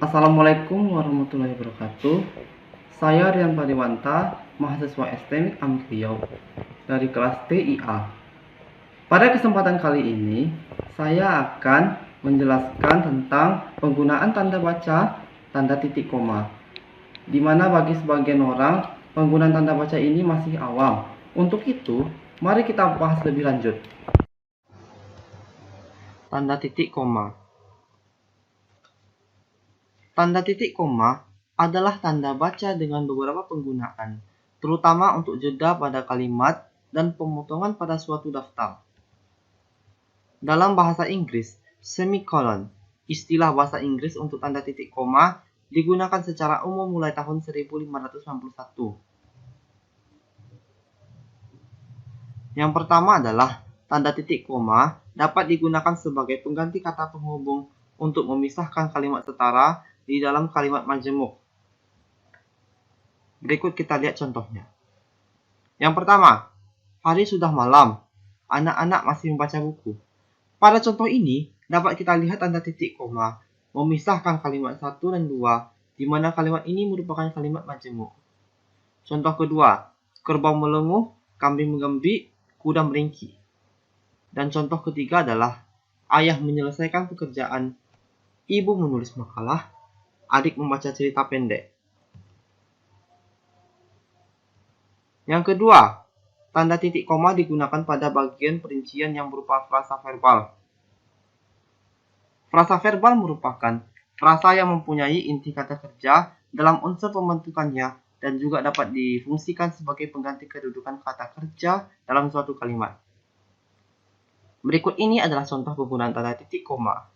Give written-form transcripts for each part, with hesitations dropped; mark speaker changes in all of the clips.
Speaker 1: Assalamualaikum warahmatullahi wabarakatuh. Saya Rian Padiwanta, mahasiswa STMIK Amik Riau dari kelas TIA. Pada kesempatan kali ini, saya akan menjelaskan tentang penggunaan tanda baca tanda titik koma, di mana bagi sebagian orang penggunaan tanda baca ini masih awam. Untuk itu, mari kita bahas lebih lanjut. Tanda titik koma. Tanda titik koma adalah tanda baca dengan beberapa penggunaan, terutama untuk jeda pada kalimat dan pemotongan pada suatu daftar. Dalam bahasa Inggris, semicolon, istilah bahasa Inggris untuk tanda titik koma, digunakan secara umum mulai tahun 1591. Yang pertama adalah tanda titik koma dapat digunakan sebagai pengganti kata penghubung untuk memisahkan kalimat setara di dalam kalimat majemuk. Berikut kita lihat contohnya. Yang pertama, hari sudah malam, anak-anak masih membaca buku. Pada contoh ini, dapat kita lihat tanda titik koma memisahkan kalimat 1 dan 2, di mana kalimat ini merupakan kalimat majemuk. Contoh kedua, kerbau melenguh, kambing menggembik, kuda meringkih. Dan contoh ketiga adalah ayah menyelesaikan pekerjaan, ibu menulis makalah, adik membaca cerita pendek. Yang kedua, tanda titik koma digunakan pada bagian perincian yang berupa frasa verbal. Frasa verbal merupakan frasa yang mempunyai inti kata kerja dalam unsur pembentukannya dan juga dapat difungsikan sebagai pengganti kedudukan kata kerja dalam suatu kalimat. Berikut ini adalah contoh penggunaan tanda titik koma.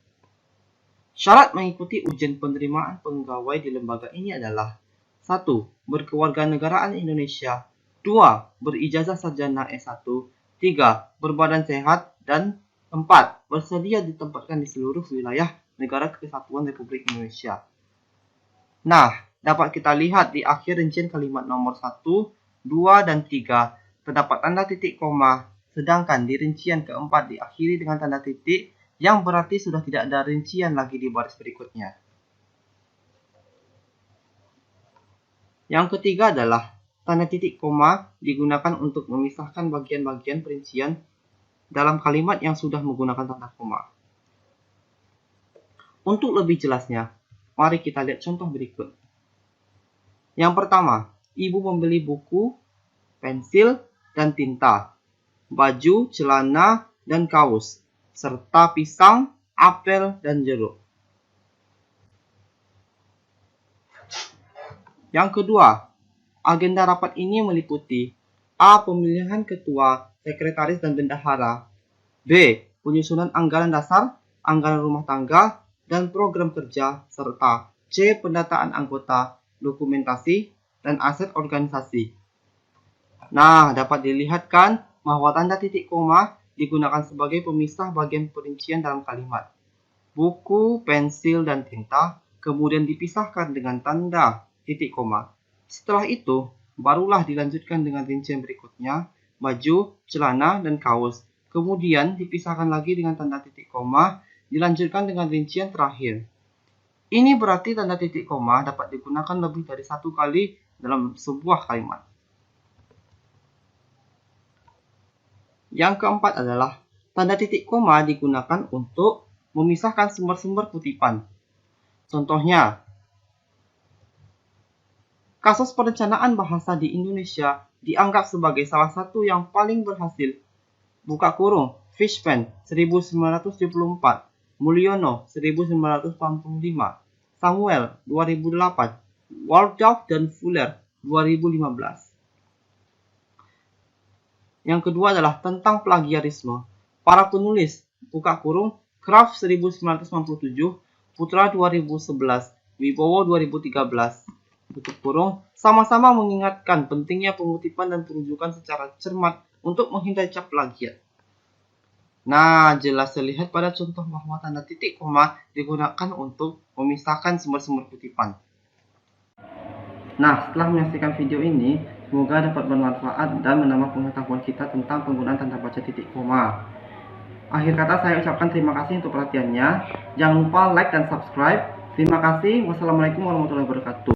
Speaker 1: Syarat mengikuti ujian penerimaan pegawai di lembaga ini adalah 1. Berkewarganegaraan Indonesia, 2. Berijazah sarjana S1, 3. Berbadan sehat, dan 4. Bersedia ditempatkan di seluruh wilayah Negara Kesatuan Republik Indonesia. Nah, dapat kita lihat di akhir rincian kalimat nomor 1, 2, dan 3 terdapat tanda titik koma, sedangkan di rincian keempat diakhiri dengan tanda titik yang berarti sudah tidak ada rincian lagi di baris berikutnya. Yang ketiga adalah tanda titik koma digunakan untuk memisahkan bagian-bagian perincian dalam kalimat yang sudah menggunakan tanda koma. Untuk lebih jelasnya, mari kita lihat contoh berikut. Yang pertama, ibu membeli buku, pensil, dan tinta, baju, celana, dan kaos, serta pisang, apel, dan jeruk. Yang kedua, agenda rapat ini meliputi A. Pemilihan ketua, sekretaris, dan bendahara, B. Penyusunan anggaran dasar, anggaran rumah tangga, dan program kerja, serta C. Pendataan anggota, dokumentasi, dan aset organisasi. Nah, dapat dilihatkan bahwa tanda titik koma digunakan sebagai pemisah bagian perincian dalam kalimat. Buku, pensil, dan tinta kemudian dipisahkan dengan tanda titik koma. Setelah itu, barulah dilanjutkan dengan rincian berikutnya, baju, celana, dan kaos. Kemudian dipisahkan lagi dengan tanda titik koma, dilanjutkan dengan rincian terakhir. Ini berarti tanda titik koma dapat digunakan lebih dari satu kali dalam sebuah kalimat. Yang keempat adalah tanda titik koma digunakan untuk memisahkan sumber-sumber kutipan. Contohnya, kasus perencanaan bahasa di Indonesia dianggap sebagai salah satu yang paling berhasil. Buka kurung, Fishman 1974, Mulyono 1985, Samuel 2008, Waldorf dan Fuller 2015. Yang kedua adalah tentang plagiarisme. Para penulis, buka kurung, Kraft 1997, Putra 2011, Wibowo 2013, tutup kurung, sama-sama mengingatkan pentingnya pengutipan dan perujukan secara cermat untuk menghindari cap plagiat. Nah, jelas terlihat pada contoh bahwa tanda titik koma digunakan untuk memisahkan sumber-sumber kutipan. Nah, setelah menyaksikan video ini, semoga dapat bermanfaat dan menambah pengetahuan kita tentang penggunaan tanda baca titik koma. Akhir kata saya ucapkan terima kasih untuk perhatiannya. Jangan lupa like dan subscribe. Terima kasih. Wassalamualaikum warahmatullahi wabarakatuh.